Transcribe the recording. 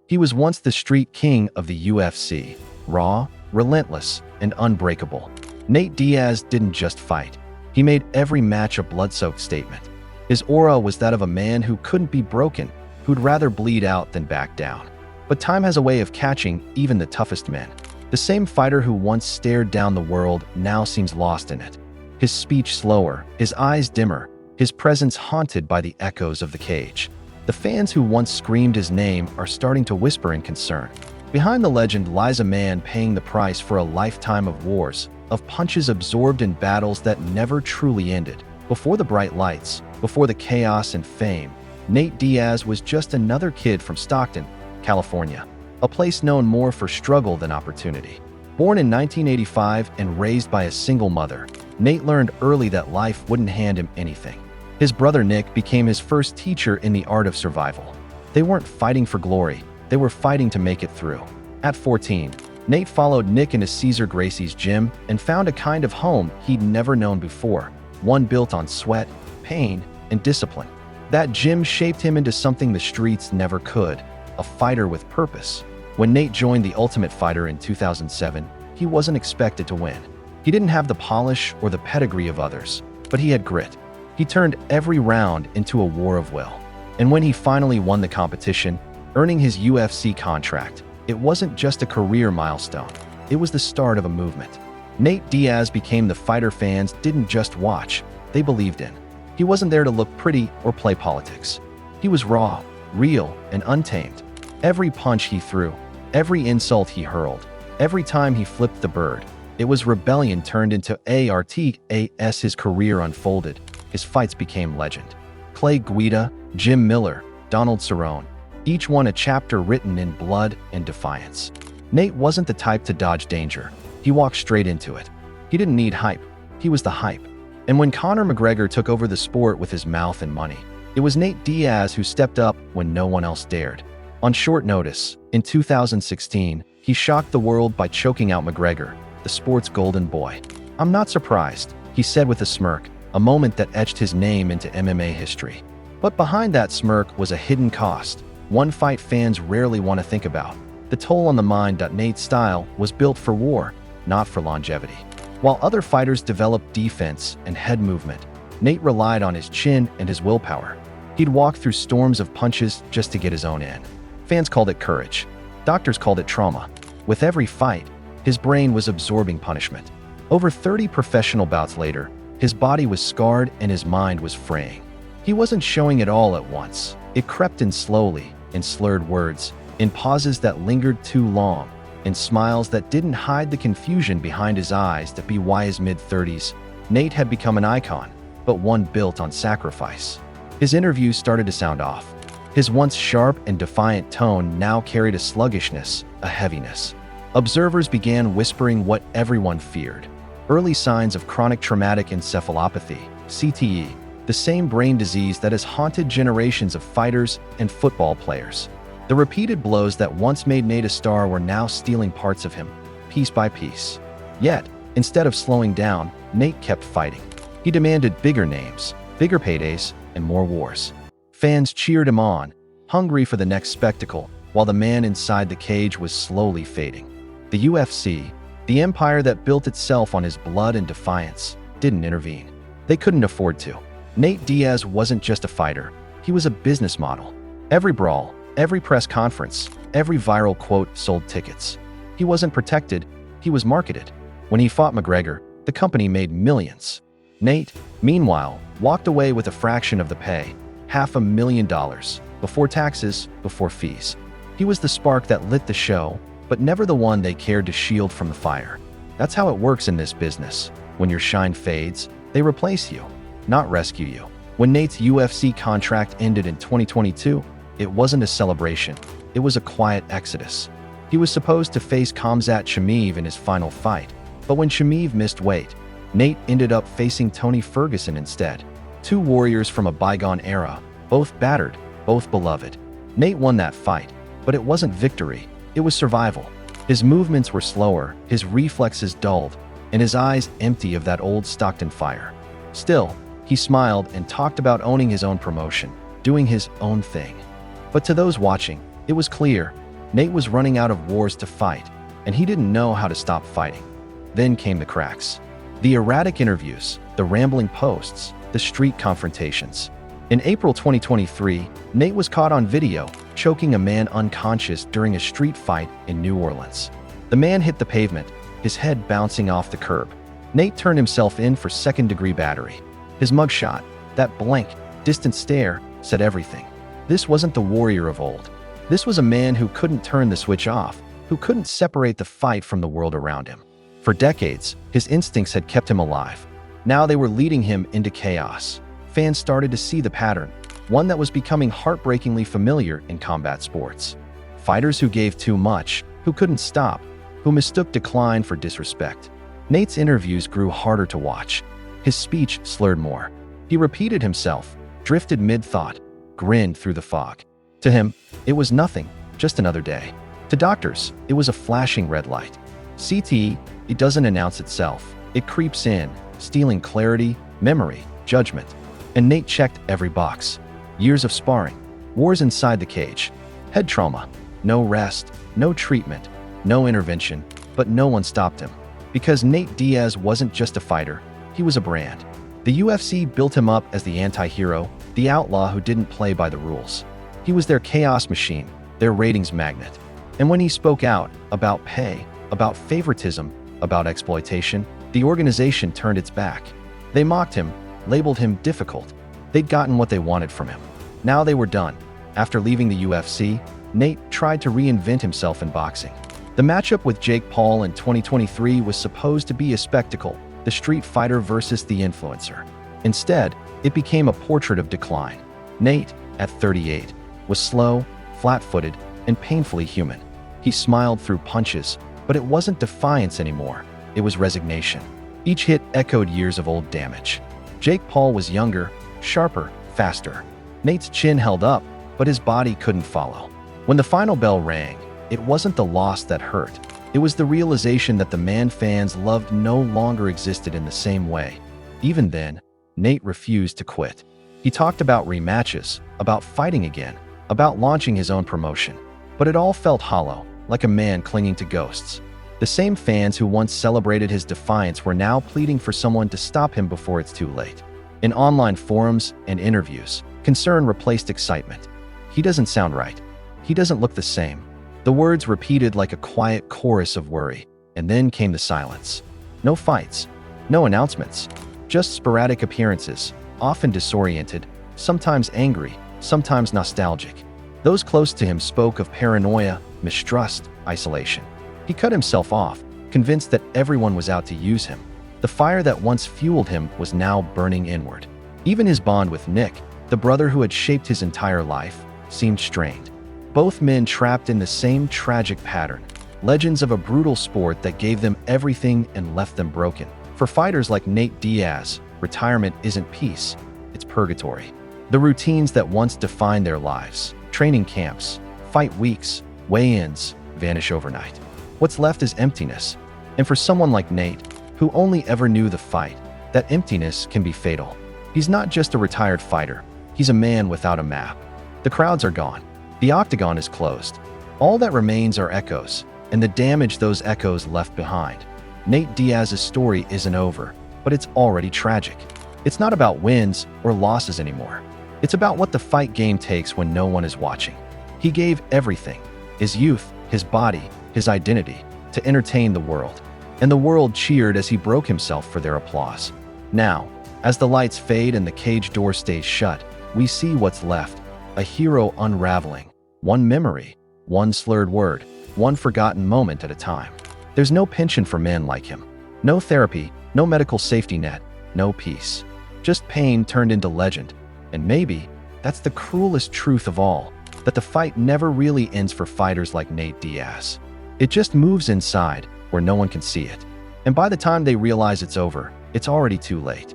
He was once the street king of the UFC, raw, relentless, and unbreakable. Nate Diaz didn't just fight. He made every match a blood-soaked statement. His aura was that of a man who couldn't be broken, who'd rather bleed out than back down. But time has a way of catching even the toughest men. The same fighter who once stared down the world now seems lost in it. His speech slower, his eyes dimmer, his presence haunted by the echoes of the cage. The fans who once screamed his name are starting to whisper in concern. Behind the legend lies a man paying the price for a lifetime of wars, of punches absorbed in battles that never truly ended. Before the bright lights, before the chaos and fame, Nate Diaz was just another kid from Stockton, California, a place known more for struggle than opportunity. Born in 1985 and raised by a single mother, Nate learned early that life wouldn't hand him anything. His brother Nick became his first teacher in the art of survival. They weren't fighting for glory, they were fighting to make it through. At 14, Nate followed Nick into Cesar Gracie's gym and found a kind of home he'd never known before, one built on sweat, pain, and discipline. That gym shaped him into something the streets never could, a fighter with purpose. When Nate joined The Ultimate Fighter in 2007, he wasn't expected to win. He didn't have the polish or the pedigree of others, but he had grit. He turned every round into a war of will. And when he finally won the competition, earning his UFC contract, it wasn't just a career milestone. It was the start of a movement. Nate Diaz became the fighter fans didn't just watch, they believed in. He wasn't there to look pretty or play politics. He was raw, real, and untamed. Every punch he threw, every insult he hurled, every time he flipped the bird, it was rebellion turned into art. As his career unfolded, his fights became legend. Clay Guida, Jim Miller, Donald Cerrone, each one a chapter written in blood and defiance. Nate wasn't the type to dodge danger. He walked straight into it. He didn't need hype. He was the hype. And when Conor McGregor took over the sport with his mouth and money, it was Nate Diaz who stepped up when no one else dared. On short notice, in 2016, he shocked the world by choking out McGregor, the sport's golden boy. "I'm not surprised," he said with a smirk, a moment that etched his name into MMA history. But behind that smirk was a hidden cost, one fight fans rarely want to think about. The toll on the mind. Nate's style was built for war, not for longevity. While other fighters developed defense and head movement, Nate relied on his chin and his willpower. He'd walk through storms of punches just to get his own in. Fans called it courage. Doctors called it trauma. With every fight, his brain was absorbing punishment. Over 30 professional bouts later, his body was scarred and his mind was fraying. He wasn't showing it all at once. It crept in slowly, in slurred words, in pauses that lingered too long, in smiles that didn't hide the confusion behind his eyes. By his mid-30s, Nate had become an icon, but one built on sacrifice. His interviews started to sound off. His once sharp and defiant tone now carried a sluggishness, a heaviness. Observers began whispering what everyone feared: early signs of chronic traumatic encephalopathy, CTE, the same brain disease that has haunted generations of fighters and football players. The repeated blows that once made Nate a star were now stealing parts of him, piece by piece. Yet, instead of slowing down, Nate kept fighting. He demanded bigger names, bigger paydays, and more wars. Fans cheered him on, hungry for the next spectacle, while the man inside the cage was slowly fading. The UFC, the empire that built itself on his blood and defiance, didn't intervene. They couldn't afford to. Nate Diaz wasn't just a fighter, he was a business model. Every brawl, every press conference, every viral quote sold tickets. He wasn't protected, he was marketed. When he fought McGregor, the company made millions. Nate, meanwhile, walked away with a fraction of the pay, $500,000, before taxes, before fees. He was the spark that lit the show, but never the one they cared to shield from the fire. That's how it works in this business. When your shine fades, they replace you, not rescue you. When Nate's UFC contract ended in 2022, it wasn't a celebration, it was a quiet exodus. He was supposed to face Khamzat Chimaev in his final fight, but when Chimaev missed weight, Nate ended up facing Tony Ferguson instead. Two warriors from a bygone era, both battered, both beloved. Nate won that fight, but it wasn't victory, it was survival. His movements were slower, his reflexes dulled, and his eyes empty of that old Stockton fire. Still, he smiled and talked about owning his own promotion, doing his own thing. But to those watching, it was clear, Nate was running out of wars to fight, and he didn't know how to stop fighting. Then came the cracks. The erratic interviews, the rambling posts, the street confrontations. In April 2023, Nate was caught on video choking a man unconscious during a street fight in New Orleans. The man hit the pavement, his head bouncing off the curb. Nate turned himself in for second-degree battery. His mugshot, that blank, distant stare, said everything. This wasn't the warrior of old. This was a man who couldn't turn the switch off, who couldn't separate the fight from the world around him. For decades, his instincts had kept him alive. Now they were leading him into chaos. Fans started to see the pattern, one that was becoming heartbreakingly familiar in combat sports. Fighters who gave too much, who couldn't stop, who mistook decline for disrespect. Nate's interviews grew harder to watch. His speech slurred more. He repeated himself, drifted mid-thought, grinned through the fog. To him, it was nothing, just another day. To doctors, it was a flashing red light. CTE, it doesn't announce itself. It creeps in, stealing clarity, memory, judgment. And Nate checked every box. Years of sparring, wars inside the cage, head trauma, no rest, no treatment, no intervention, but no one stopped him. Because Nate Diaz wasn't just a fighter, he was a brand. The UFC built him up as the anti-hero, the outlaw who didn't play by the rules. He was their chaos machine, their ratings magnet. And when he spoke out about pay, about favoritism, about exploitation, the organization turned its back. They mocked him, labeled him difficult. They'd gotten what they wanted from him. Now they were done. After leaving the UFC, Nate tried to reinvent himself in boxing. The matchup with Jake Paul in 2023 was supposed to be a spectacle, the street fighter versus the influencer. Instead, it became a portrait of decline. Nate, at 38, was slow, flat-footed, and painfully human. He smiled through punches, but it wasn't defiance anymore. It was resignation. Each hit echoed years of old damage. Jake Paul was younger, sharper, faster. Nate's chin held up, but his body couldn't follow. When the final bell rang, it wasn't the loss that hurt. It was the realization that the man fans loved no longer existed in the same way. Even then, Nate refused to quit. He talked about rematches, about fighting again, about launching his own promotion. But it all felt hollow, like a man clinging to ghosts. The same fans who once celebrated his defiance were now pleading for someone to stop him before it's too late. In online forums and interviews, concern replaced excitement. He doesn't sound right. He doesn't look the same. The words repeated like a quiet chorus of worry, and then came the silence. No fights, no announcements, just sporadic appearances, often disoriented, sometimes angry, sometimes nostalgic. Those close to him spoke of paranoia, mistrust, isolation. He cut himself off, convinced that everyone was out to use him. The fire that once fueled him was now burning inward. Even his bond with Nick, the brother who had shaped his entire life, seemed strained. Both men trapped in the same tragic pattern, legends of a brutal sport that gave them everything and left them broken. For fighters like Nate Diaz, retirement isn't peace, it's purgatory. The routines that once defined their lives, training camps, fight weeks, weigh-ins, vanish overnight. What's left is emptiness. And for someone like Nate, who only ever knew the fight, that emptiness can be fatal. He's not just a retired fighter, he's a man without a map. The crowds are gone. The octagon is closed. All that remains are echoes, and the damage those echoes left behind. Nate Diaz's story isn't over, but it's already tragic. It's not about wins or losses anymore. It's about what the fight game takes when no one is watching. He gave everything, his youth, his body, his identity, to entertain the world. And the world cheered as he broke himself for their applause. Now, as the lights fade and the cage door stays shut, we see what's left. A hero unraveling. One memory, one slurred word, one forgotten moment at a time. There's no pension for men like him. No therapy, no medical safety net, no peace. Just pain turned into legend. And maybe that's the cruelest truth of all, that the fight never really ends for fighters like Nate Diaz. It just moves inside, where no one can see it. And by the time they realize it's over, it's already too late.